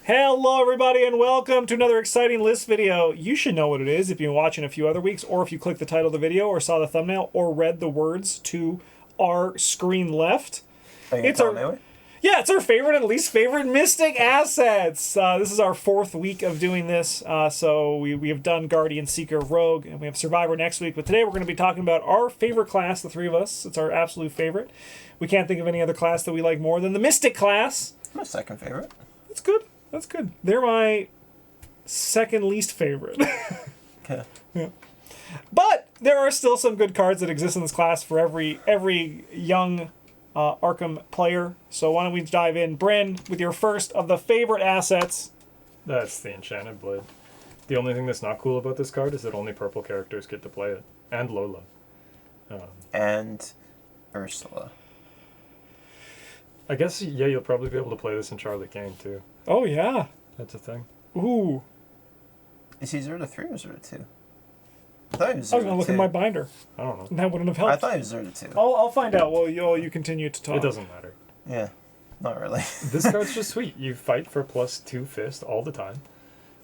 Hello everybody and welcome to another exciting list video. You should know what it is if you've been watching a few other weeks, or if you clicked the title of the video or saw the thumbnail or read the words to our screen left. It's our favorite and least favorite Mystic assets. This is our fourth week of doing this. So we have done Guardian, Seeker, Rogue, and we have Survivor next week. But today we're going to be talking about our favorite class, the three of us. It's our absolute favorite. We can't think of any other class that we like more than the Mystic class. My second favorite. That's good. That's good. They're my second least favorite. Okay. Yeah. But there are still some good cards that exist in this class for every young Arkham player. So why don't we dive in, Bryn, with your first of the favorite assets. That's the Enchanted Blade. The only thing that's not cool about this card is that only purple characters get to play it. And Lola. And Ursula. I guess, yeah, you'll probably be able to play this in Charlie Kane, too. Oh, yeah. That's a thing. Ooh. Is he 0 to 3 or 0 to 2? I thought he was I 0 was going to look to at 2. my binder. I don't know. And that wouldn't have helped. I thought he was 0 to 2. I'll find out while you continue to talk. It doesn't matter. Yeah, not really. This card's just sweet. You fight for +2 fist all the time,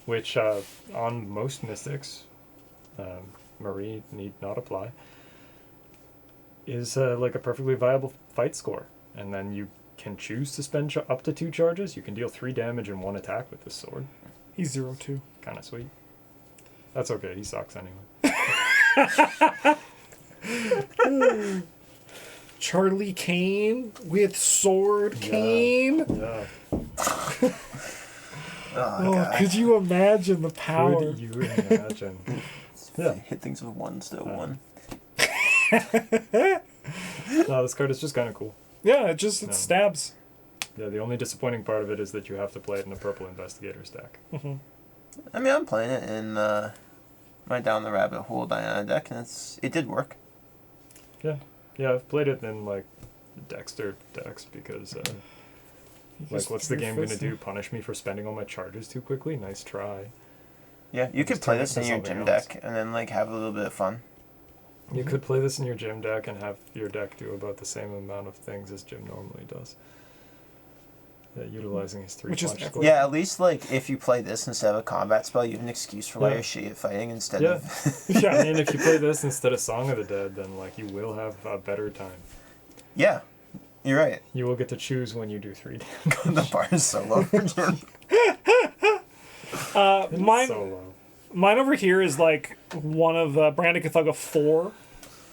which on most Mystics, Marie need not apply, is like a perfectly viable fight score. And then you can choose to spend up to 2 charges. You can deal 3 damage in 1 attack with this sword. He's 0-2. Kind of sweet. That's okay. He sucks anyway. Charlie Kane with Sword Kane. Yeah. Oh, God. Could you imagine the power? Could you imagine? Yeah. Hit things with 1, still 1. No, this card is just kind of cool. Yeah, it stabs. Yeah, the only disappointing part of it is that you have to play it in a purple investigator stack. Mm-hmm. I mean, I'm playing it in my Down the Rabbit Hole Diana deck, and it did work. Yeah. Yeah, I've played it in, like, Dexter decks because, like, what's the game going to do? Punish me for spending all my charges too quickly? Nice try. Yeah, you could Just play turn it this in into your something gym else. deck, and then, like, have a little bit of fun. You could play this in your gym deck and have your deck do about the same amount of things as Jim normally does. Yeah, utilizing his 3 Which is punch excellent. score. Yeah, at least, like, if you play this instead of a combat spell, you have an excuse for why you're shitty at fighting instead of... Yeah. I mean, if you play this instead of Song of the Dead, then, like, you will have a better time. Yeah, you're right. You will get to choose when you do 3 damage. The bar is so low for Jim. Mine over here is like one of Brandon Cthulhu 4.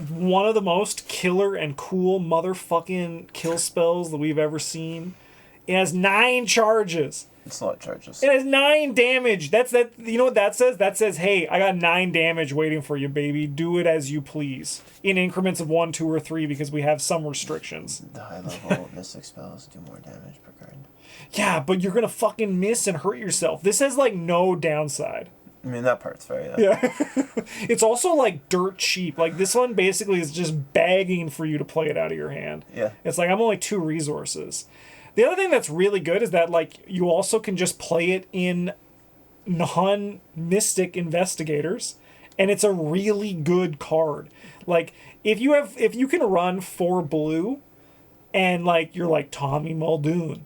One of the most killer and cool motherfucking kill spells that we've ever seen. It has 9 charges. It's a lot of charges. It has 9 damage. You know what that says? That says, hey, I got 9 damage waiting for you, baby. Do it as you please. In increments of 1, 2, or 3 because we have some restrictions. The high level mystic spells do more damage per card. Yeah, but you're gonna fucking miss and hurt yourself. This has like no downside. I mean, that part's fair, yeah. Yeah. It's also like dirt cheap. Like this one basically is just begging for you to play it out of your hand. Yeah. It's like I'm only 2 resources. The other thing that's really good is that like you also can just play it in non-mystic investigators, and it's a really good card. Like if you can run 4 blue and like you're like Tommy Muldoon.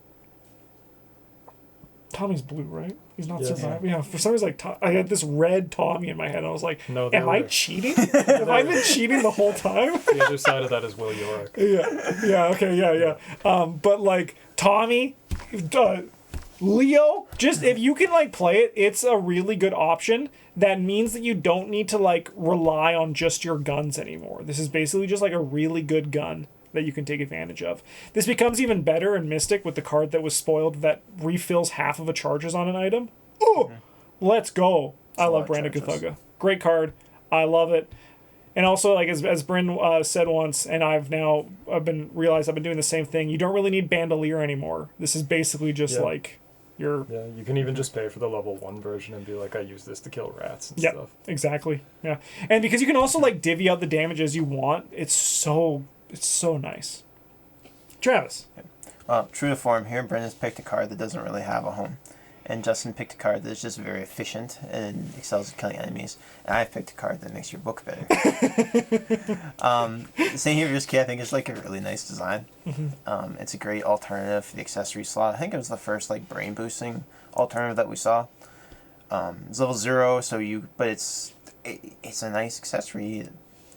Tommy's blue, right? He's not Yes. surviving. Yeah, for some reason, like I had this red Tommy in my head. And I was like, No, "Am I cheating? Have I been cheating the whole time?" The other side of that is Will Yorick. Yeah. But like Tommy, Leo, just if you can like play it, it's a really good option. That means that you don't need to like rely on just your guns anymore. This is basically just like a really good gun that you can take advantage of. This becomes even better in Mystic with the card that was spoiled that refills half of a charges on an item. Ooh, let's go. I love Brandon Cthulhu. Great card. I love it. And also, like as Bryn said once, and I've been doing the same thing. You don't really need Bandolier anymore. This is basically just like your. Yeah, you can even just pay for the level 1 version and be like, I use this to kill rats and stuff. Exactly. Yeah, and because you can also like divvy out the damage as you want, it's so nice. Travis. True to form, here Brendan's picked a card that doesn't really have a home. And Justin picked a card that's just very efficient and excels at killing enemies. And I've picked a card that makes your book better. St. Hubris Key, I think, is like a really nice design. It's a great alternative for the accessory slot. I think it was the first like brain boosting alternative that we saw. It's level 0, but it's a nice accessory.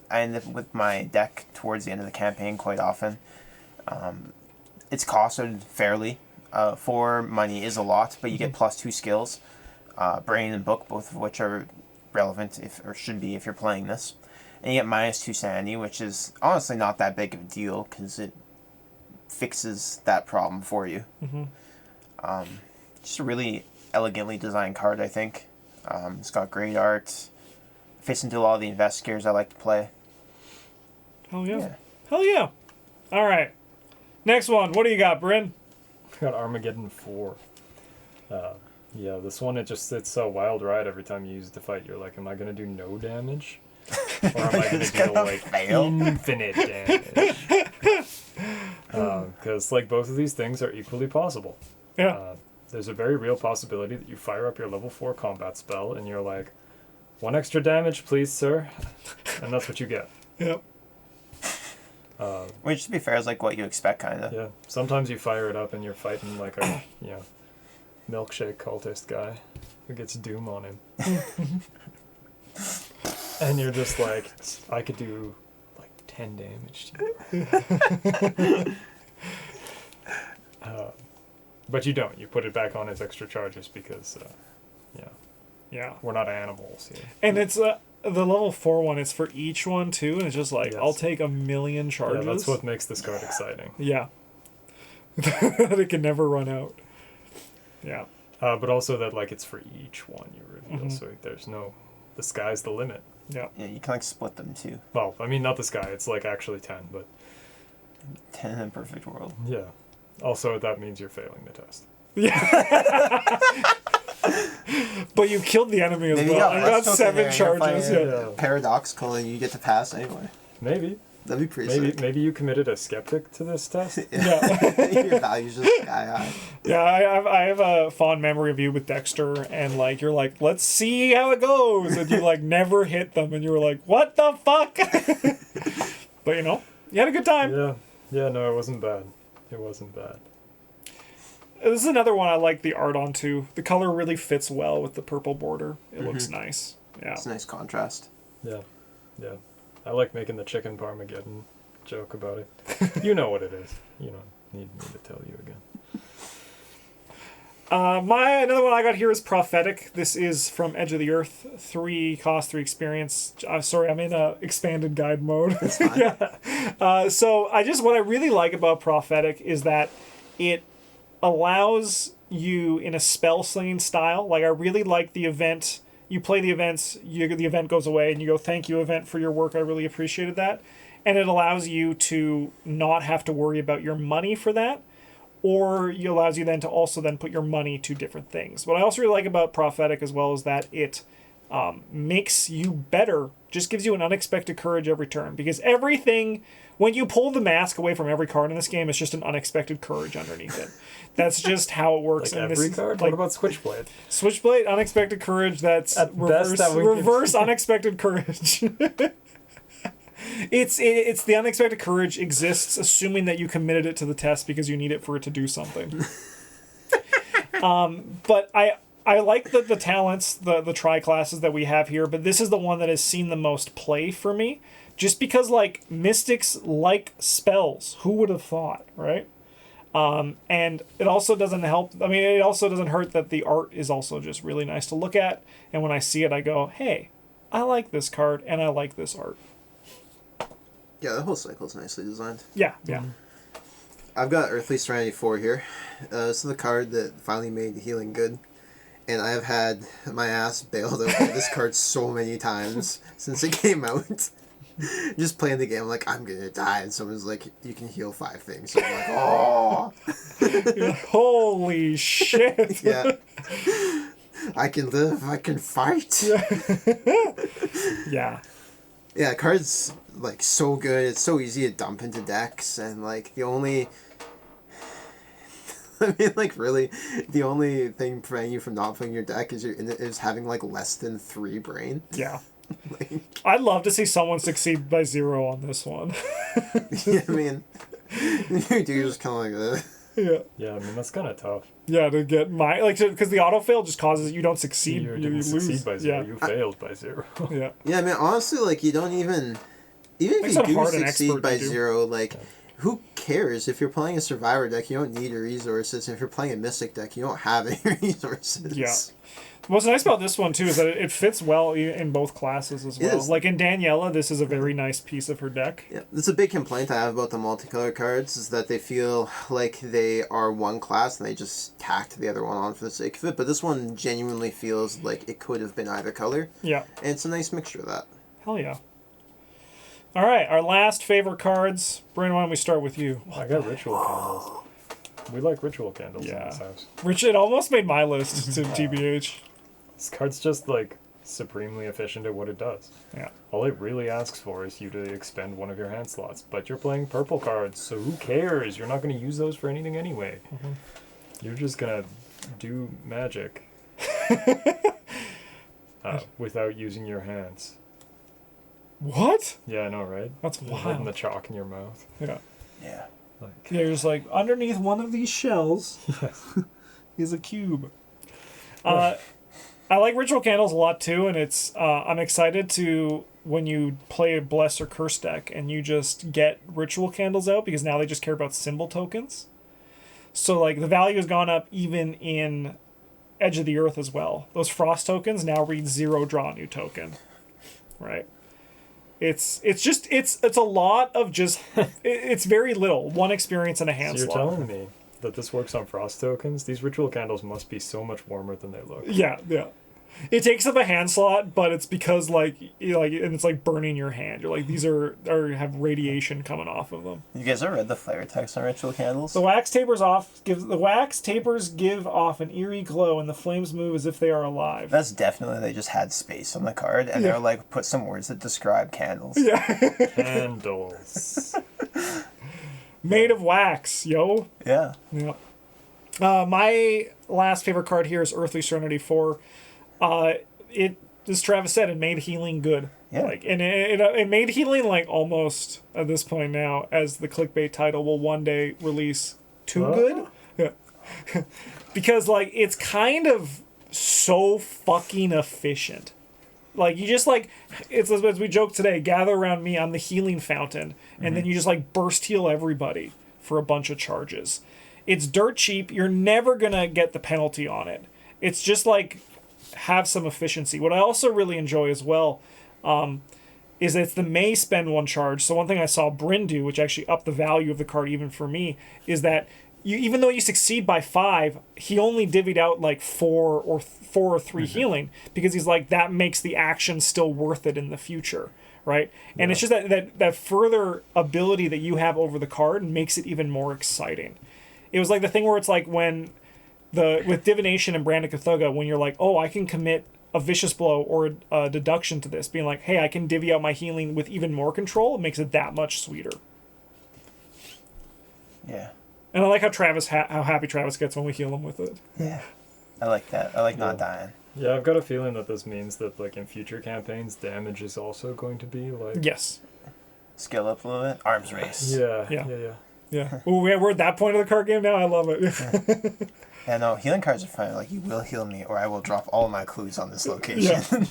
I end up with my deck towards the end of the campaign quite often. It's costed fairly. 4 money is a lot, but you get +2 skills, brain and book, both of which are relevant should be if you're playing this. And you get -2 sanity, which is honestly not that big of a deal because it fixes that problem for you. Just a really elegantly designed card, I think. It's got great art. Fits into a lot of the investigators I like to play. Hell yeah. Hell yeah. All right. Next one. What do you got, Bryn? Got Armageddon 4. Yeah, this one, it's a wild ride every time you use it to fight. You're like, am I going to do no damage? Or am I going to do, like, infinite damage? Because, like, both of these things are equally possible. Yeah. There's a very real possibility that you fire up your level 4 combat spell, and you're like, 1 extra damage, please, sir. And that's what you get. Yep. Which, to be fair, is like what you expect, kind of. Yeah. Sometimes you fire it up and you're fighting like a, milkshake cultist guy who gets doom on him. And you're just like, I could do like 10 damage to you. But you don't. You put it back on as extra charges because, we're not animals here. And it's the level 4 one is for each one too, and it's just like, I'll take 1,000,000 charges. Yeah, that's what makes this card exciting. Yeah. That it can never run out. Yeah. But also that like it's for each one you reveal, so there's the sky's the limit. Yeah. Yeah, you can like split them too. Well, I mean not the sky, it's like actually 10, but 10 in a perfect world. yeah. Also that means you're failing the test. Yeah. But you killed the enemy as Maybe well. you I got 7 charges. Yeah. Paradoxical, and you get to pass anyway. Maybe. That'd be pretty sick. Maybe you committed a skeptic to this test. Yeah. Your value's just sky high. Yeah, I have a fond memory of you with Dexter, and like you're like, let's see how it goes, and you like never hit them, and you were like, what the fuck? But you had a good time. Yeah, no, it wasn't bad. It wasn't bad. This is another one I like the art on too. The color really fits well with the purple border. It looks nice. Yeah. It's a nice contrast. Yeah. I like making the chicken Parmageddon joke about it. You know what it is. You don't need me to tell you again. Another one I got here is Prophetic. This is from Edge of the Earth. 3 cost, 3 experience. Sorry, I'm in expanded guide mode. That's fine. Yeah. So what I really like about Prophetic is that it allows you in a spell slinging style. Like I really like the event. You play the events, the event goes away, and you go, thank you, event, for your work. I really appreciated that. And it allows you to not have to worry about your money for that. Or it allows you then to also then put your money to different things. What I also really like about Prophetic as well is that it makes you better, just gives you an unexpected courage every turn. Because everything, when you pull the mask away from every card in this game, it's just an unexpected courage underneath it. That's just how it works. Like and every this, card? Like, what about Switchblade? Switchblade, unexpected courage, that's At best, that would reverse unexpected courage. It's the unexpected courage exists assuming that you committed it to the test because you need it for it to do something. But I like the talents, the tri-classes that we have here, but this is the one that has seen the most play for me. Just because, like, mystics like spells. Who would have thought, right? And it also doesn't help. I mean, it also doesn't hurt that the art is also just really nice to look at. And when I see it, I go, hey, I like this card and I like this art. Yeah, the whole cycle is nicely designed. Yeah. I've got Earthly Serenity 4 here. This is the card that finally made healing good. And I have had my ass bailed out by this card so many times since it came out. Just playing the game, I'm like, I'm gonna die. And someone's like, you can heal 5 things. So I'm like, oh. Holy shit. Yeah. I can live, I can fight. Yeah. Yeah, card's like so good. It's so easy to dump into decks, and like the only I mean, like, really, the only thing preventing you from not playing your deck is having, like, less than 3 brain. Yeah. Like, I'd love to see someone succeed by 0 on this one. yeah, I mean, you're just kind of like, Yeah. Yeah, I mean, that's kind of tough. Yeah, to get because the auto-fail just causes you don't succeed. You You didn't lose. succeed by 0. Yeah. You failed by 0. Yeah. Yeah, I mean, honestly, like, you don't even if Makes you it do hard an succeed expert by to do. 0, like, who cares? If you're playing a Survivor deck, you don't need your resources. And if you're playing a Mystic deck, you don't have any resources. Yeah. What's nice about this one, too, is that it fits well in both classes as well. is. Like in Daniela, this is a very nice piece of her deck. Yeah, that's a big complaint I have about the multicolor cards, is that they feel like they are one class and they just tacked the other one on for the sake of it. But this one genuinely feels like it could have been either color. Yeah. And it's a nice mixture of that. Hell yeah. All right, our last favorite cards. Brandon, why don't we start with you? I got ritual candles. We like ritual candles in this house. Rich, it almost made my list to TBH. This card's just, like, supremely efficient at what it does. Yeah. All it really asks for is you to expend one of your hand slots. But you're playing purple cards, so who cares? You're not going to use those for anything anyway. Mm-hmm. You're just going to do magic without using your hands. What? Yeah, I know, right? That's You're holding the wild. chalk in your mouth. Yeah. Yeah. Like, Yeah, you're just like, underneath one of these shells yes. is a cube. I like ritual candles a lot too, and it's I'm excited to when you play a bless or curse deck and you just get ritual candles out, because now they just care about symbol tokens. So like the value has gone up even in Edge of the Earth as well. Those frost tokens now read 0, draw a new token. Right? It's a lot of just it's very little. One experience and a hand So you're slot. telling me that this works on frost tokens? These ritual candles must be so much warmer than they look. Yeah. It takes up a hand slot, but it's because and it's like burning your hand. You're like, these are have radiation coming off of them. You guys ever read the flavor text on ritual candles? The wax tapers give off an eerie glow, and the flames move as if they are alive. That's definitely, they just had space on the card, and they were like, put some words that describe candles. Yeah. Candles. Made of wax, yo. Yeah. Yeah. My last favorite card here is Earthly Serenity 4. As Travis said, it made healing good. Yeah. Like, and it made healing like almost at this point now, as the clickbait title will one day release, too good. Yeah. Because like it's kind of so fucking efficient. Like you just like it's as we joked today, gather around me, I'm the healing fountain, and then you just like burst heal everybody for a bunch of charges. It's dirt cheap. You're never gonna get the penalty on it. It's just like have some efficiency. What I also really enjoy as well is that it's the may spend 1 charge. So one thing I saw Bryn do, which actually upped the value of the card even for me, is that even though you succeed by 5, he only divvied out like 4 or 3 healing, because he's like, that makes the action still worth it in the future, right? And it's just that further ability that you have over the card makes it even more exciting. It was like the thing where it's like when with divination and Brand of Cthulhu, when you're like, oh, I can commit a vicious blow or a deduction to this, being like, hey, I can divvy out my healing with even more control. It makes it that much sweeter. Yeah. And I like how how happy Travis gets when we heal him with it. Yeah. I like that. I like not dying. Yeah, I've got a feeling that this means that like in future campaigns, damage is also going to be like Yes. Skill up a little bit. Arms race. Yeah. Yeah. Ooh, we're at that point of the card game now. I love it. Yeah, no, healing cards are fun. Like, you will heal me, or I will drop all my clues on this location.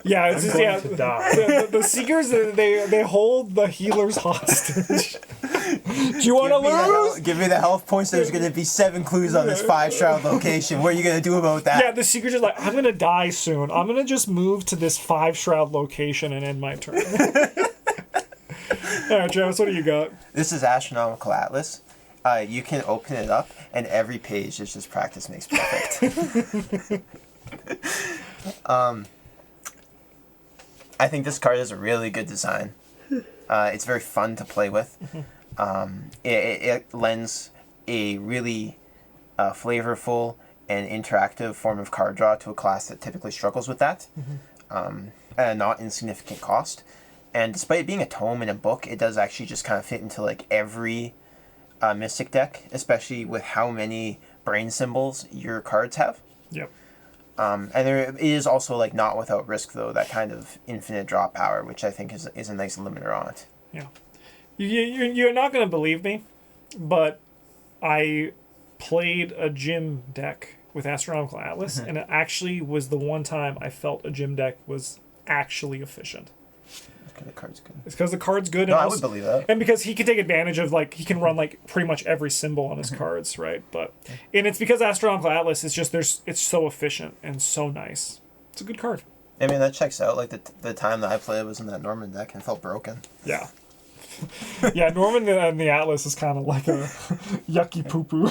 Yeah, it's I'm going to die. The Seekers, they hold the healers hostage. Do you want to lose? Give me the health points. There's going to be 7 clues on this 5-shroud location. What are you going to do about that? Yeah, the Seekers are like, I'm going to die soon. I'm going to just move to this 5-shroud location and end my turn. All right, Travis, what do you got? This is Astronomical Atlas. You can open it up, and every page is just practice makes perfect. I think this card has a really good design. It's very fun to play with. It lends a really flavorful and interactive form of card draw to a class that typically struggles with that, at a not insignificant cost. And despite it being a tome in a book, it does actually just kind of fit into like every Mystic deck, especially with how many brain symbols your cards have. Yep. And there is also like not without risk though, that kind of infinite draw power, which I think is a nice limiter on it. Yeah. You're not going to believe me, but I played a gym deck with Astronomical Atlas, and it actually was the one time I felt a gym deck was actually efficient. Okay, the card's good. It's because the card's good. No, and I would believe that. And because he can take advantage of, like, he can run, like, pretty much every symbol on his cards, right? But, and it's because Astronomical Atlas is just, it's so efficient and so nice. It's a good card. I mean, that checks out. Like, the time that I played was in that Norman deck and it felt broken. Yeah. Yeah, Norman and the Atlas is kind of like a yucky poo-poo.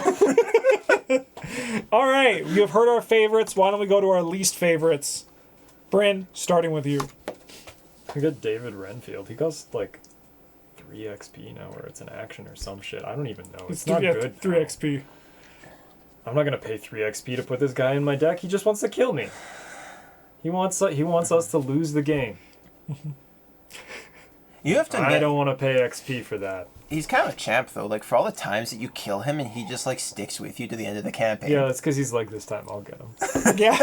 All right, we have heard our favorites. Why don't we go to our least favorites? Bryn, starting with you. We got David Renfield. He costs like 3 XP now, or it's an action or some shit. I don't even know. It's not good. 3 now. XP. I'm not gonna pay 3 XP to put this guy in my deck. He just wants to kill me. He wants us to lose the game. You have to admit, I don't want to pay XP for that. he's kind of a champ though. Like for all the times that you kill him and he just like sticks with you to the end of the campaign. Yeah, that's because he's like, this time I'll get him. Yeah.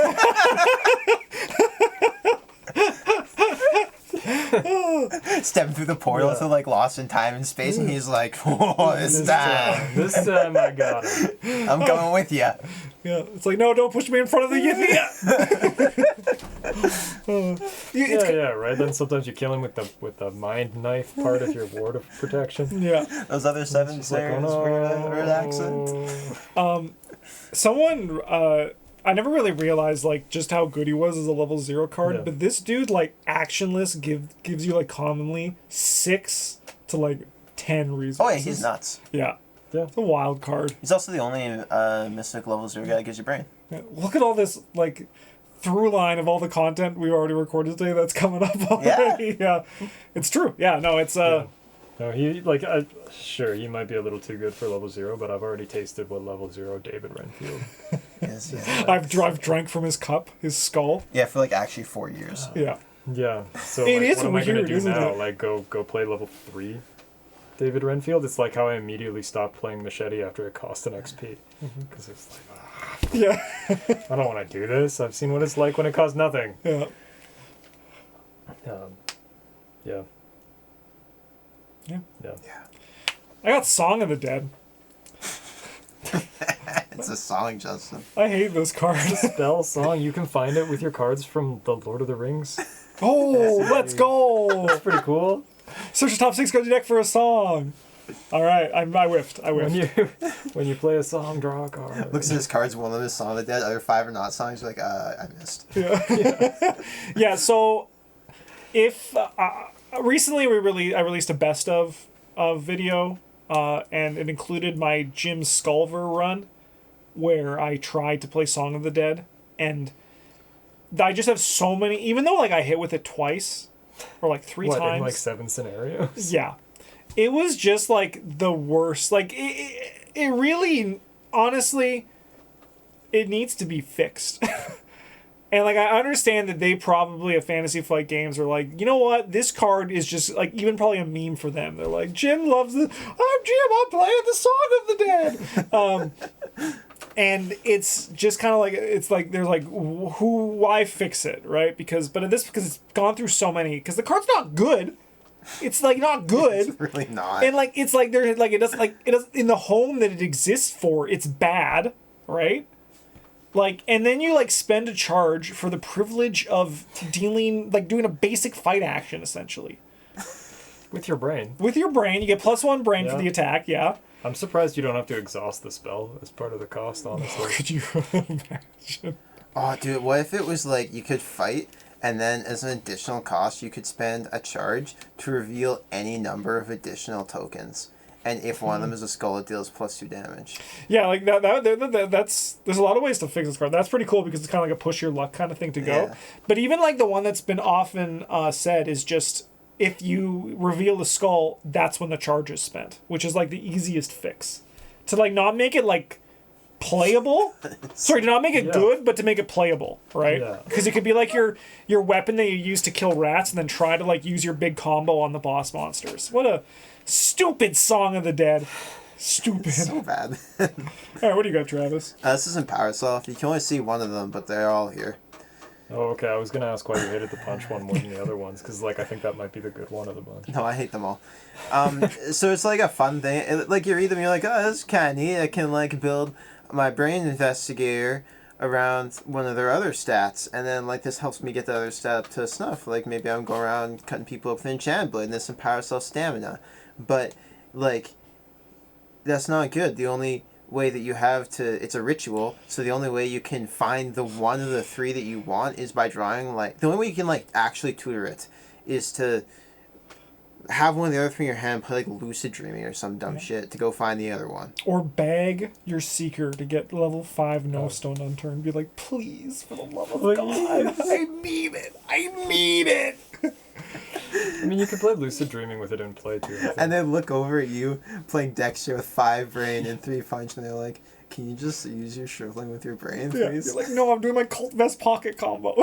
Stepping through the portal to like Lost in Time and Space, and he's like, "Oh, this time, This time I got him. I'm coming with you." Yeah, it's like, no, don't push me in front of the Yeah, right. Then sometimes you kill him with the mind knife part of your ward of protection. Yeah. Those other 7 snares were an accent. Someone, I never really realized like just how good he was as a level 0 card, Yeah. but this dude like actionless gives you like commonly 6 to like 10 resources. Oh yeah, he's nuts. Yeah. Yeah. It's a wild card. He's also the only Mystic level 0 guy that gives you brain. Yeah. Look at all this like through line of all the content we've already recorded today that's coming up already. Yeah. It's true. Yeah, no, it's Yeah. No, he like sure he might be a little too good for level 0, but I've already tasted what level 0 David Renfield. Yes, yeah. I've drank from his cup, his skull. Yeah, for like actually 4 years. Yeah. Yeah. So It like, is what am I gonna weird, do isn't now? it? Like go play level 3 David Renfield? It's like how I immediately stopped playing Machete after it cost an XP. Because it's like, Yeah. I don't want to do this. I've seen what it's like when it costs nothing. Yeah. Yeah. Yeah. Yeah. I got Song of the Dead. It's a song, Justin. I hate this card. Spell song. You can find it with your cards from the Lord of the Rings. Oh, let's go! That's pretty cool. Search the top 6 cards of your deck for a song. All right, I whiffed. When you play a song, draw a card. Looks at his cards, one of them is Song of the Dead, other 5 are not songs. You're like, I missed. Yeah. So, if recently I released a best of video, and it included my Jim Sculver run, where I tried to play Song of the Dead, and I just have so many. Even though like I hit with it twice, or like 3 times, in like 7 scenarios. yeah, it was just like the worst. Like it really, honestly, it needs to be fixed. And like I understand that they probably at Fantasy Flight Games are like, you know what, this card is just like even probably a meme for them. They're like, Jim loves the. I'm Jim. I'm playing the Song of the Dead. And it's just kind of like it's like they're like, why fix it, right? Because it's gone through so many. Because the card's not good. It's like not good. It's really not. And like it's like they're like it does in the home that it exists for. It's bad, right? Like, and then you like spend a charge for the privilege of doing a basic fight action essentially. With your brain. With your brain, you get +1 brain for the attack. Yeah. I'm surprised you don't have to exhaust the spell as part of the cost, honestly. Could you imagine? Oh, dude, what if it was like you could fight, and then as an additional cost, you could spend a charge to reveal any number of additional tokens. And if one of them is a skull, it deals +2 damage. Yeah, like that's there's a lot of ways to fix this card. That's pretty cool because it's kind of like a push your luck kind of thing to go. Yeah. But even like the one that's been often said is just if you reveal the skull, that's when the charge is spent, which is like the easiest fix to like not make it like playable. Sorry, to not make it good, but to make it playable, right? Yeah. Because it could be like your weapon that you use to kill rats, and then try to like use your big combo on the boss monsters. What a stupid Song of the Dead. Stupid. So bad. All right, what do you got, Travis? This isn't Power Soft. You can only see one of them, but they're all here. Oh, okay. I was gonna ask why you hated the punch one more than the other ones, because like I think that might be the good one of the bunch. No, I hate them all. So it's like a fun thing. Like you read them, you're like, oh, this is kind of neat. I can like build my brain investigator around one of their other stats, and then like this helps me get the other stat up to snuff. Like maybe I'm going around cutting people up with an Enchanted blade, and there's some Power Soft stamina. But like, that's not good. The only way that you have to, it's a ritual, so the only way you can find the one of the three that you want is by drawing, like, the only way you can like actually tutor it is to have one of the other three in your hand, play like lucid dreaming or some dumb shit to go find the other one. Or bag your seeker to get level 5 no stone unturned. Be like, please, for the love of God, I need it. I need it. I mean, you could play lucid dreaming with it in play too. And then look over at you playing Dexter with 5 brain and 3 punch, and they're like, can you just use your shriveling with your brain, Yeah, please? you're like, no, I'm doing my Cult Vest pocket combo.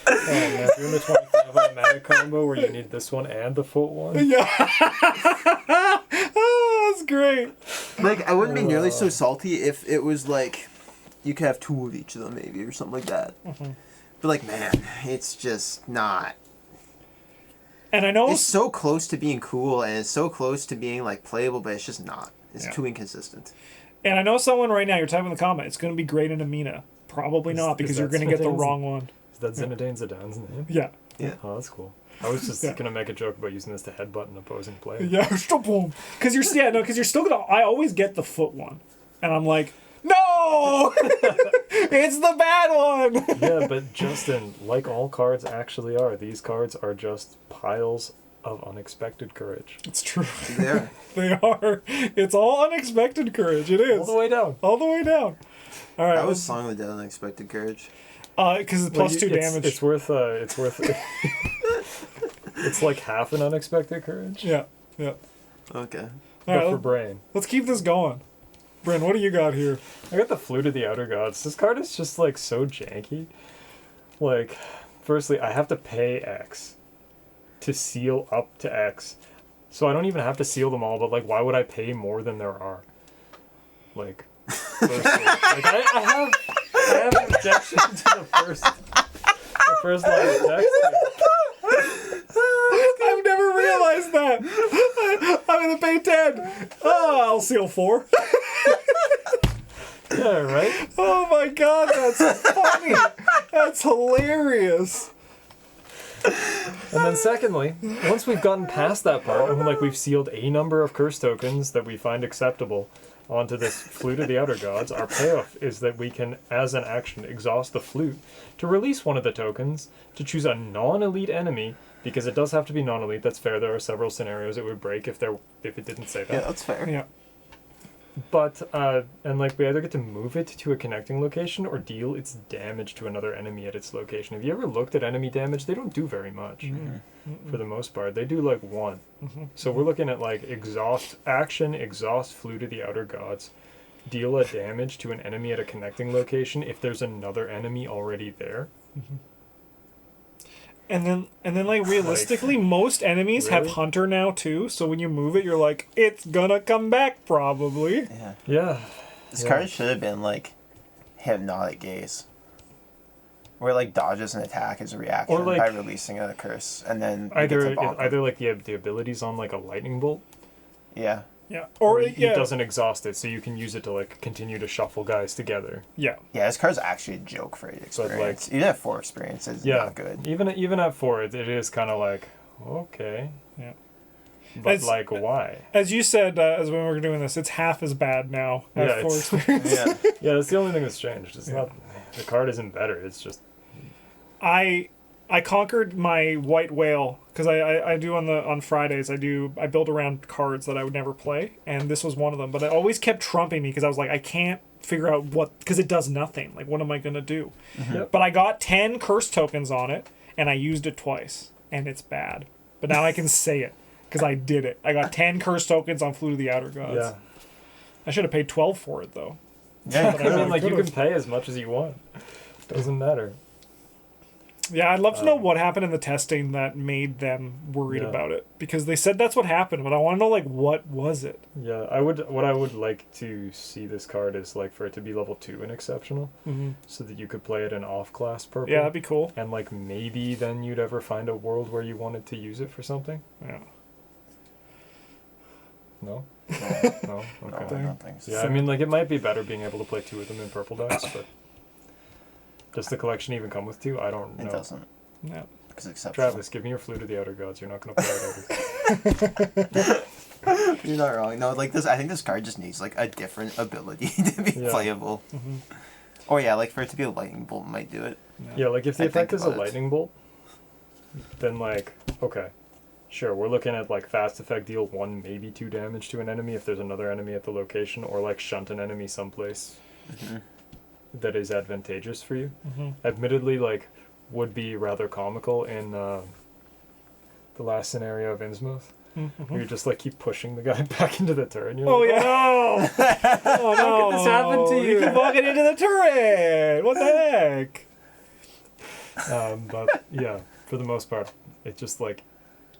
Oh man, doing the 25 automatic combo where you need this one and the foot one. Yeah. Oh, that's great. Like, I wouldn't be nearly so salty if it was like, you could have 2 of each of them maybe, or something like that. Mm-hmm. But like, man, it's just not. And I know It's so close to being cool, and it's so close to being like playable, but it's just not. It's too inconsistent. And I know someone right now, you're typing in the comment, it's going to be great in Amina. Probably not, because you're going to get the wrong one. Is that Zinedine Zidane's name? Yeah. Yeah. Oh, that's cool. I was just gonna make a joke about using this to headbutt an opposing player. Yeah, stop him. Because you're still going to, I always get the foot one. And I'm like, no! It's the bad one! Yeah, but Justin, like all cards actually are, these cards are just piles of unexpected courage. It's true. There. They are. It's all unexpected courage. It is. All the way down. All the way down. All right. That was Song of the Dead Unexpected Courage. Because it's plus 2 damage. It's worth it's like half an unexpected courage. Yeah. Yeah. Okay. But All for right, brain. let's keep this going. Bryn, what do you got here? I got the Flute of the Outer Gods. This card is just like so janky. Like, firstly, I have to pay X to seal up to X. So I don't even have to seal them all, but like, why would I pay more than there are? Like, firstly, like I have an objection to the first line of text. I've never realized that. I'm going to pay 10. Oh, I'll seal 4. Yeah, right? Oh my god, that's funny. That's hilarious. And then secondly, once we've gotten past that part, and like we've sealed a number of curse tokens that we find acceptable onto this Flute of the Outer Gods, our payoff is that we can, as an action, exhaust the flute to release one of the tokens, to choose a non-elite enemy, because it does have to be non-elite, that's fair, there are several scenarios it would break if it didn't say that. Yeah, that's fair. Yeah. But, and like we either get to move it to a connecting location or deal its damage to another enemy at its location. Have you ever looked at enemy damage? They don't do very much for the most part. They do like 1. So we're looking at like exhaust Flute of the Outer Gods, deal a damage to an enemy at a connecting location if there's another enemy already there. And then like realistically, most enemies have Really? Hunter now too, so when you move it, you're like, it's gonna come back probably. Yeah. Yeah. This card should have been like Hypnotic Gaze, where it like dodges an attack as a reaction Or, like, by releasing a curse, and then you get to bonk either him. like the abilities on like a lightning bolt, Yeah. Yeah. Or it yeah. doesn't exhaust it, so you can use it to like continue to shuffle guys together. Yeah. Yeah, this card's actually a joke for 8 experience. Even at 4 experience, it's not good. Even at 4, it is kind of like, okay. Yeah. But like, why? As you said, as when we were doing this, it's half as bad now at Yeah, 4 experience. Yeah. Yeah, that's the only thing that's changed. It's not the card isn't better. It's just I conquered my white whale because I do on Fridays I build around cards that I would never play, and this was one of them, but it always kept trumping me because I was like, I can't figure out what, because it does nothing, like what am I gonna do? Yep. But I got 10 curse tokens on it and I used it twice and it's bad, but now I can say it because I did it. I got 10 curse tokens on Flute of the Outer Gods. yeah. I should have paid 12 for it though. Yeah. I mean, like you can pay as much as you want. Doesn't matter. Yeah, I'd love to know what happened in the testing that made them worried about it, because they said that's what happened, but I want to know, like, what was it? Yeah, what I would like to see this card is, like, for it to be level 2 and exceptional, so that you could play it in off-class purple. Yeah, that'd be cool. And, like, maybe then you'd ever find a world where you wanted to use it for something. Yeah. No? No? Okay. I don't think so. Yeah, I mean, like, it might be better being able to play 2 of them in purple decks, but does the collection even come with 2? I don't know. It doesn't. No. Because exceptional. Travis, give me your Flute of the Outer Gods. You're not going to play it over. You're not wrong. No, like this. I think this card just needs like a different ability to be playable. Or yeah, like for it to be a lightning bolt might do it. Yeah, like if the effect is a about it. lightning bolt, then like, okay, sure, we're looking at like fast effect, deal 1, maybe 2 damage to an enemy if there's another enemy at the location, or like shunt an enemy someplace that is advantageous for you. Admittedly, like, would be rather comical in the last scenario of Innsmouth. Where you just like keep pushing the guy back into the turret. And you're like, no! Oh no! How could this happen to you? You keep walking into the turret! What the heck? But yeah, for the most part, it just like,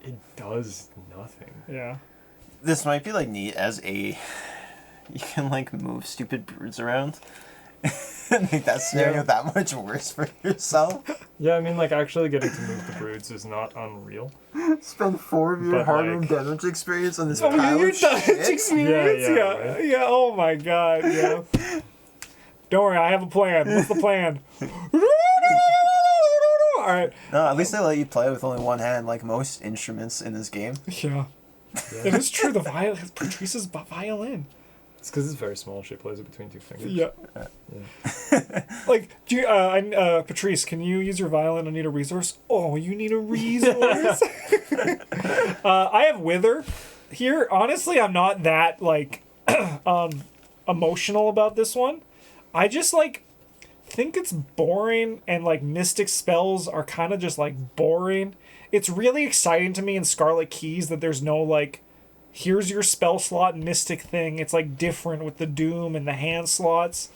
it does nothing. Yeah. This might be like neat as a. You can like move stupid broods around. Make that scenario that much worse for yourself. Yeah, I mean, like, actually getting to move the broods is not unreal. Spend 4 of your But, hard-earned like- damage experience on this Oh, pile your of damage shit. experience? Yeah, Yeah. right? Oh my god, yeah. Don't worry, I have a plan. What's the plan? Alright. No, at least they let you play with only one hand, like most instruments in this game. Yeah. It is true, the violin, Patrice's violin. It's because it's very small. She plays it between 2 fingers. Yeah. Like, do you, Patrice, can you use your violin? I need a resource. Oh, you need a resource? I have Wither here. Honestly, I'm not that, like, emotional about this one. I just, like, think it's boring, and, like, mystic spells are kind of just, like, boring. It's really exciting to me in Scarlet Keys that there's no, like, here's your spell slot mystic thing. It's like different with the doom and the hand slots.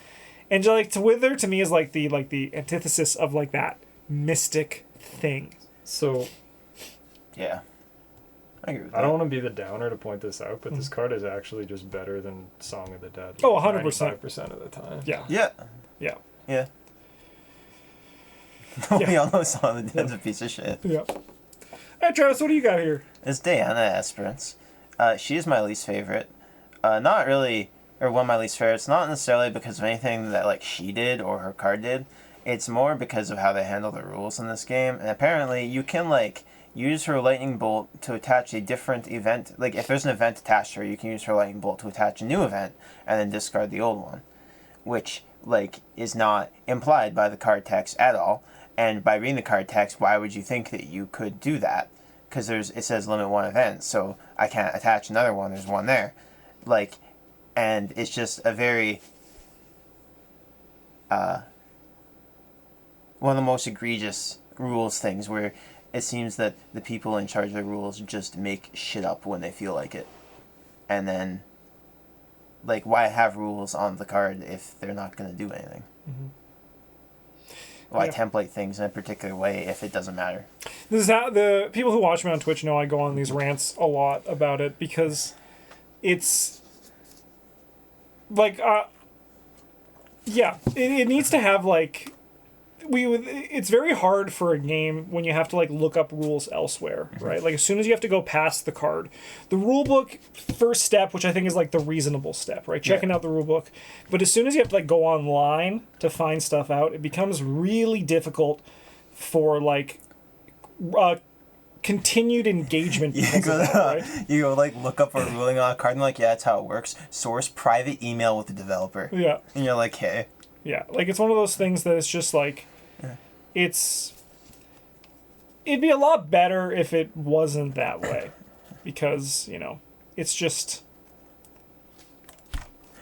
And like to Wither to me is like the antithesis of like that mystic thing. So Yeah. I agree with that. I don't want to be the downer to point this out, but this card is actually just better than Song of the Dead. Oh, 100%. 95% of the time. Yeah. Yeah. Yeah. Yeah. We all know Song of the Dead's a piece of shit. Yeah. Hey Travis, what do you got here? It's Diana Esperance. She is my least favorite. Not really, or one of my least favorites. Not necessarily because of anything that like she did or her card did. It's more because of how they handle the rules in this game. And apparently, you can like use her lightning bolt to attach a different event. Like if there's an event attached to her, you can use her lightning bolt to attach a new event and then discard the old one, which like is not implied by the card text at all. And by reading the card text, why would you think that you could do that? Because it says limit 1 event, so I can't attach another one. There's one there, like, and it's just a very one of the most egregious rules things where it seems that the people in charge of the rules just make shit up when they feel like it, and then like why have rules on the card if they're not going to do anything? Why template things in a particular way if it doesn't matter? This is how the people who watch me on Twitch know I go on these rants a lot about it because it's like it needs to have like it's very hard for a game when you have to like look up rules elsewhere, right? Like as soon as you have to go past the card, the rule book first step, which I think is like the reasonable step, right? Checking out the rule book. But as soon as you have to like go online to find stuff out, it becomes really difficult for like continued engagement because of that, right? You go like look up a ruling on a card and like, yeah, that's how it works. Source private email with the developer. Yeah. And you're like, hey. Yeah. Like it's one of those things that it's just like it'd be a lot better if it wasn't that way. Because, you know, it's just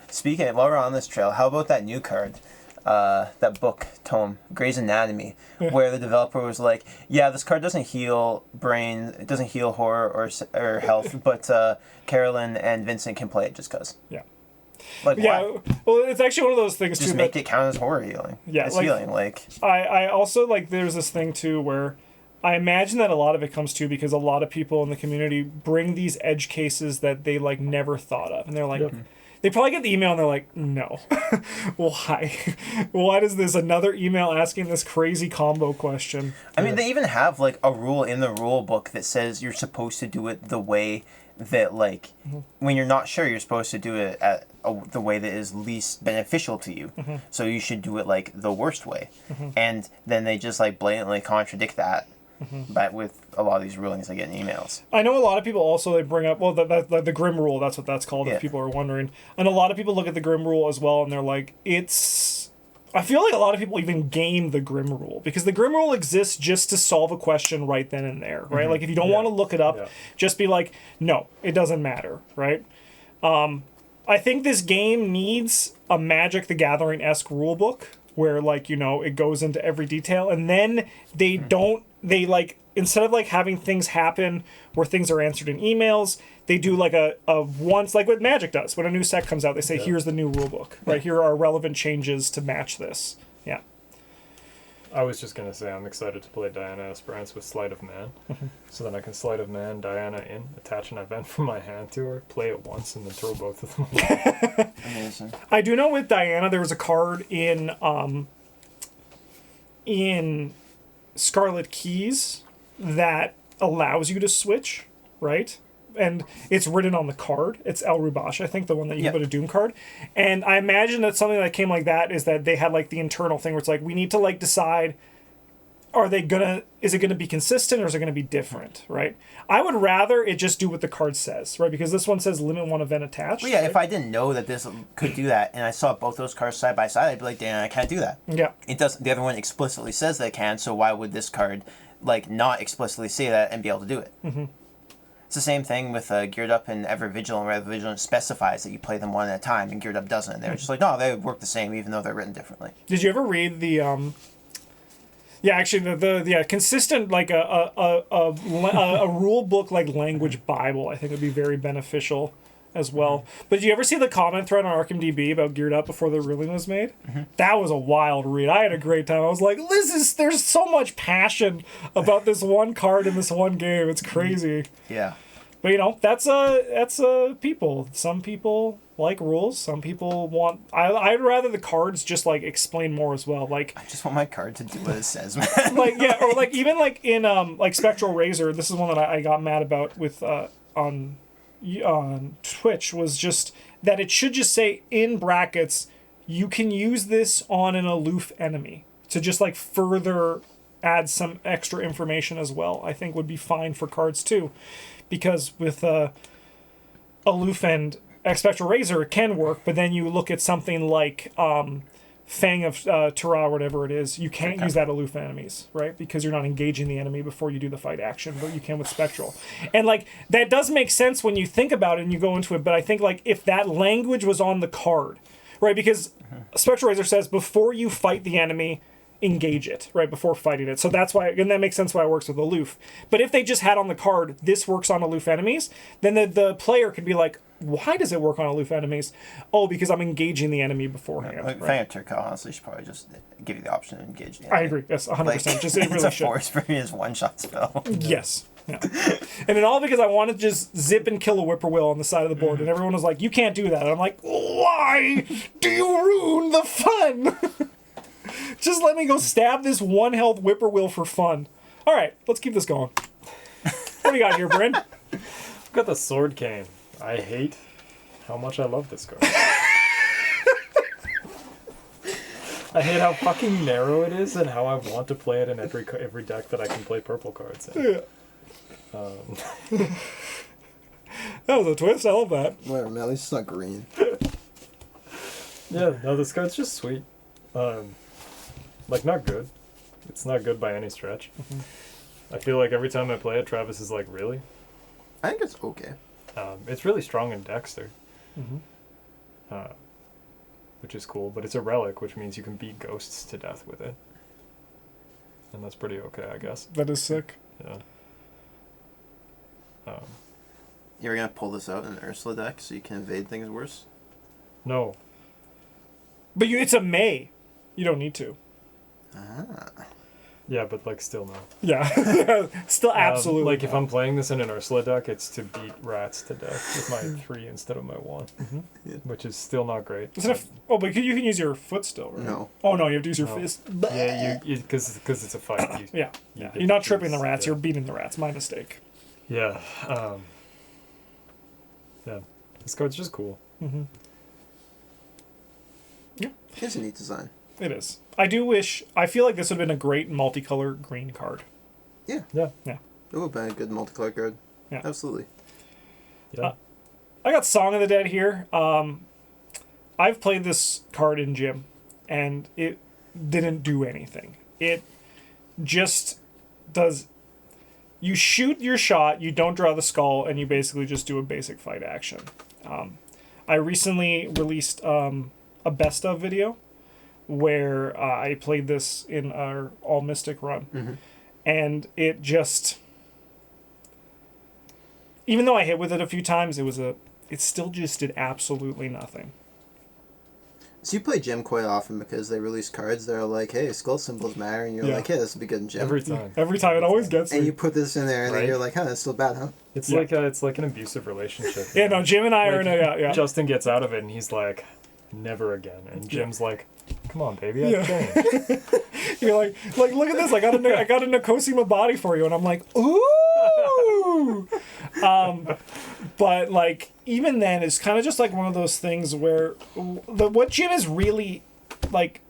Speaking of, while we're on this trail, how about that new card? That book tome, Grey's Anatomy, where the developer was like, yeah, this card doesn't heal brain, it doesn't heal horror or health, but Carolyn and Vincent can play it just cause. Yeah. Like, Yeah, why? well, it's actually one of those things Just too. make it count as horror healing. Yeah, It's like- healing. Like, I also like there's this thing too where I imagine that a lot of it comes to because a lot of people in the community bring these edge cases that they like never thought of, and they're like. Yep. They probably get the email and they're like, no. Why? Why does this another email asking this crazy combo question? I mean, they even have like a rule in the rule book that says you're supposed to do it the way that, like, when you're not sure, you're supposed to do it the way that is least beneficial to you. So you should do it like the worst way. And then they just like blatantly contradict that. But with a lot of these rulings I get in emails. I know a lot of people also they bring up the Grim Rule. That's what that's called. Yeah. If people are wondering, and a lot of people look at the Grim Rule as well, and they're like, it's. I feel like a lot of people even game the Grim Rule because the Grim Rule exists just to solve a question right then and there, right? Like if you don't want to look it up, just be like, no, it doesn't matter, right? I think this game needs a Magic the Gathering-esque rule book where, like, you know, it goes into every detail, and then they like, instead of like having things happen where things are answered in emails, they do like a once, like what Magic does. When a new set comes out, they say, here's the new rule book, right? Here are relevant changes to match this. Yeah. I was just going to say I'm excited to play Diana Esperance with Sleight of Man. So then I can Sleight of Man Diana in, attach an event from my hand to her, play it once, and then throw both of them away. Amazing. I do know with Diana there was a card in Scarlet Keys that allows you to switch, right? And it's written on the card. It's El Rubash, I think, the one that you can put a Doom card. And I imagine that something that came like that is that they had like the internal thing where it's like, we need to like decide, is it gonna be consistent or is it gonna be different, right? I would rather it just do what the card says, right? Because this one says limit one event attached. Well, yeah, right? if I didn't know that this could do that and I saw both those cards side by side, I'd be like, damn, I can't do that. Yeah. It does. The other one explicitly says they can, so why would this card like not explicitly say that and be able to do it? It's the same thing with Geared Up and Ever Vigilant, where Ever Vigilant specifies that you play them one at a time, and Geared Up doesn't. They're just like, no, they work the same, even though they're written differently. Did you ever read the yeah, actually, the consistent, like a rule book like language Bible, I think would be very beneficial as well. But did you ever see the comment thread on ArkhamDB about Geared Up before the ruling was made? That was a wild read. I had a great time. I was like, there's so much passion about this one card in this one game. It's crazy. Yeah. But you know, that's people. Some people like rules. Some people want. I'd rather the cards just like explain more as well. Like I just want my card to do what it says, man. like yeah, or like even like in like Spectral Razor. This is one that I got mad about with on Twitch, was just that it should just say in brackets, you can use this on an aloof enemy to just like further add some extra information as well. I think would be fine for cards too. Because with Aloof and Spectral Razor, it can work, but then you look at something like Fang of Terra, whatever it is, you can't use that Aloof enemies, right? Because you're not engaging the enemy before you do the fight action, but you can with Spectral. And like that does make sense when you think about it and you go into it, but I think like if that language was on the card, right? Because Spectral Razor says before you fight the enemy, engage it right before fighting it. So that's why, and that makes sense why it works with aloof. But if they just had on the card, this works on aloof enemies, then the player could be like, why does it work on aloof enemies? Oh, because I'm engaging the enemy beforehand. Like, right? Fang of Turka honestly should probably just give you the option to engage the enemy. I agree. Yes, 100%. Like, Just it really it's a should. force previous one-shot spell. Yes. Yeah. And then all because I wanted to just zip and kill a whippoorwill on the side of the board, and everyone was like, you can't do that. And I'm like, why do you ruin the fun? Just let me go stab this one health whippoorwill for fun. All right, let's keep this going. What do you got here, Bryn? I've got the Sword Cane. I hate how much I love this card. I hate how fucking narrow it is and how I want to play it in every deck that I can play purple cards in. Yeah. That was a twist. I love that. Whatever, man. At least it's not green. Yeah, no, this card's just sweet. Like, not good. It's not good by any stretch. I feel like every time I play it, Travis is like, really? I think it's okay. It's really strong in Dexter. Which is cool, but it's a relic, which means you can beat ghosts to death with it. And that's pretty okay, I guess. That is sick. Yeah. You're gonna pull this out in an Ursula deck so you can evade things worse? No. But it's a May. You don't need to. Yeah, but like still no. Yeah. Still absolutely. Like if not. I'm playing this in an Ursula deck, it's to beat rats to death with my 3 instead of my 1, which is still not great. Isn't it but you can use your foot still, right? No. Oh no, you have to use your No. fist. Yeah, because it's a fight. Yeah. you get You're not to tripping the choose, rats. yeah. You're beating the rats. My mistake. Yeah. Yeah. This card's just cool. It's a neat design. It is. I feel like this would have been a great multicolor green card. Yeah. Yeah. Yeah. It would have been a good multicolor card. Yeah. Absolutely. Yeah. I got Song of the Dead here. I've played this card in Gym, and it didn't do anything. It just does. You shoot your shot, you don't draw the skull, and you basically just do a basic fight action. I recently released a best of video where I played this in our All Mystic run, and it just. Even though I hit with it a few times, it still just did absolutely nothing. So you play Gym quite often because they release cards that are like, hey, skull symbols matter, and you're Yeah. like, hey, this would be good in Gym. Every time. Every time it always gets And me. you put this in there, and Right. then you're like, huh, that's still bad, huh? It's Yeah. like an abusive relationship. Yeah, no, Jim and I are in a yeah. Justin gets out of it and he's like, never again. And Jim's like, come on, baby, I've Yeah. changed. You're like look at this. I got a Nikosima body for you, and I'm like, ooh. But like even then, it's kind of just like one of those things where what Jim is really like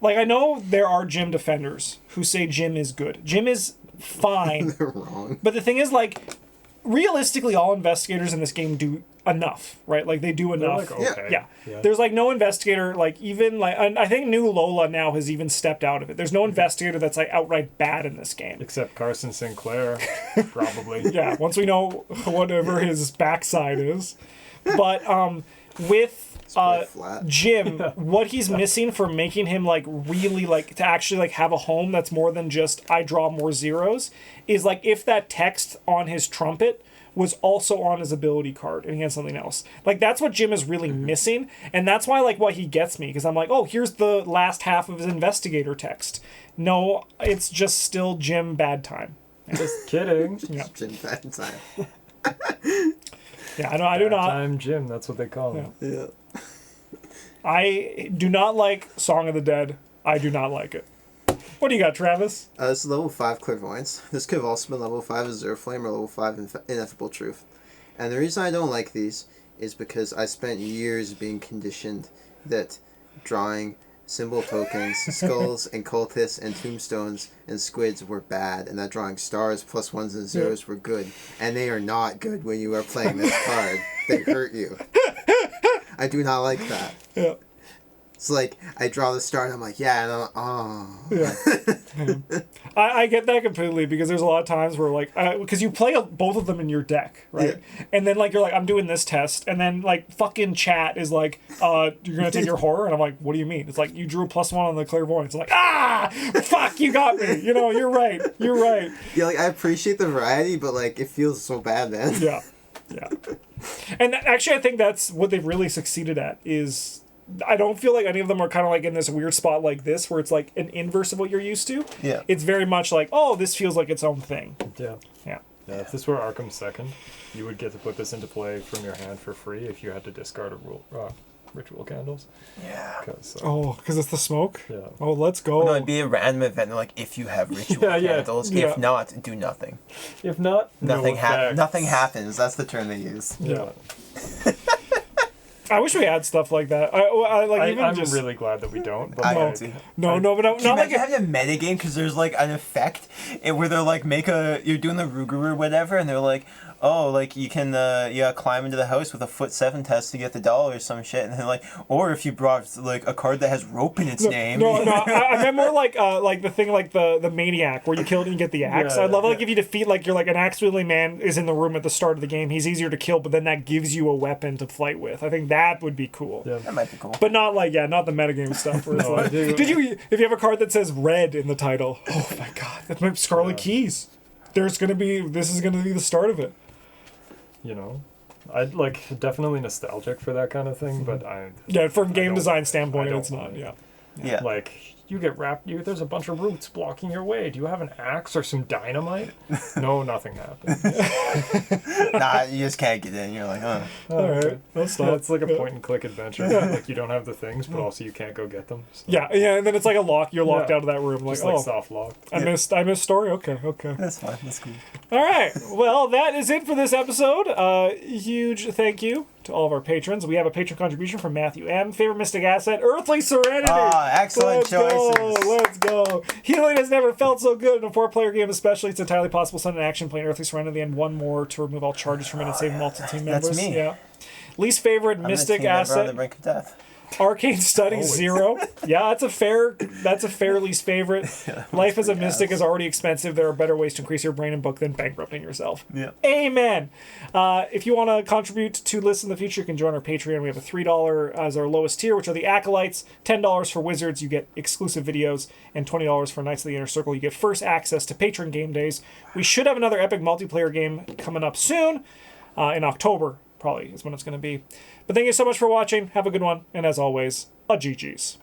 I know there are Jim defenders who say Jim is good. Jim is fine. They're wrong. But the thing is, like, realistically, all investigators in this game do enough, right? Like, they do They're enough. like, okay. Yeah. There's, like, no investigator, like, even, like, and I think New Lola now has even stepped out of it. There's no investigator that's, like, outright bad in this game. Except Carson Sinclair, probably. Yeah, once we know whatever his backside is. But, with pretty flat. Jim, what he's missing for making him like really like to actually like have a home that's more than just I draw more zeros is like if that text on his trumpet was also on his ability card and he has something else. Like that's what Jim is really missing, and that's why like what he gets me because I'm like, oh, here's the last half of his investigator text. No, it's just still Jim bad time. Just kidding. Yeah. Gym bad time. Yeah, I do Bad not. time Jim, that's what they call him. Yeah. I do not like Song of the Dead. I do not like it. What do you got, Travis? This is level 5 Clairvoyance. This could have also been level 5 Azure Flame or level 5 Ineffable Truth. And the reason I don't like these is because I spent years being conditioned that drawing symbol tokens, skulls, and cultists, and tombstones, and squids were bad, and that drawing stars, plus ones and zeros were good. And they are not good when you are playing this card. They hurt you. I do not like that. Yeah. It's like, I draw the star, and I'm like, yeah, and I'm like, oh. Yeah. I get that completely because there's a lot of times where like because you play both of them in your deck, right? Yeah. And then like you're like I'm doing this test, and then like fucking chat is like you're gonna take your horror, and I'm like, what do you mean? It's like you drew a +1 on the clairvoyance. It's like fuck, you got me. You know, you're right. Yeah, like, I appreciate the variety, but, like, it feels so bad, man. Yeah. And actually, I think that's what they've really succeeded at is. I don't feel like any of them are kind of like in this weird spot like this where it's like an inverse of what you're used to. Yeah. It's very much like, oh, this feels like its own thing. Yeah. Yeah. Yeah, if this were Arkham 2nd, you would get to put this into play from your hand for free if you had to discard a ritual candles. Yeah. Because it's the smoke? Yeah. Oh, let's go. No, it'd be a random event, like, if you have ritual candles. Yeah. If not, do nothing. If not, Nothing effects. Nothing happens. That's the term they use. Yeah. I wish we had stuff like that. I'm really glad that we don't. But I No. am too. But Can you not like imagine having a metagame because there's like an effect where they're like you're doing the Ruger or whatever and they're like, oh, like you can climb into the house with a foot 7 test to get the doll or some shit, and then like, or if you brought like a card that has rope in its name. No, I meant more like the thing like the maniac where you kill it and you get the axe. Yeah, I'd love like yeah. if you defeat like you're like an axe wielding man is in the room at the start of the game. He's easier to kill, but then that gives you a weapon to fight with. I think that would be cool. Yeah. That might be cool. But not like not the metagame stuff where it's No, I like, do. if you have a card that says red in the title, oh my god, that's my Scarlet Keys. This is gonna be the start of it. You know, I'd like definitely nostalgic for that kind of thing, but from game don't- design I standpoint, don't it's not. want it. Yeah. Yeah. Like you get wrapped. There's a bunch of roots blocking your way. Do you have an axe or some dynamite? No, nothing happens. Nah, you just can't get in. You're like, huh. All right. Let's stop. It's like a point and click adventure. Like you don't have the things, but also you can't go get them. So. Yeah, and then it's like a lock. You're locked Yeah. out of that room. Like, Just like oh, soft locked. I missed story. Okay. That's fine. That's cool. All right. Well, that is it for this episode. Huge thank you to all of our patrons. We have a patron contribution from Matthew M. Favorite Mystic Asset, Earthly Serenity. Ah, excellent choices. Let's go. Healing has never felt so good in a 4-player game, especially. It's entirely possible to send an action playing Earthly Serenity and one more to remove all charges from it and save multiple team members. That's me. Yeah. Least favorite I'm Mystic the team member on Asset. the brink of death. Arcane Study Always. 0. Yeah, that's a fair least favorite. Life as a pretty mystic ass. is already expensive. There are better ways to increase your brain and book than bankrupting yourself. Yeah. Amen. If you want to contribute to lists in the future, you can join our Patreon. We have a $3 as our lowest tier, which are the Acolytes. $10 for Wizards, you get exclusive videos, and $20 for Knights of the Inner Circle. You get first access to patron game days. We should have another epic multiplayer game coming up soon. In October, probably, is when it's going to be. But thank you so much for watching. Have a good one. And as always, a GG's.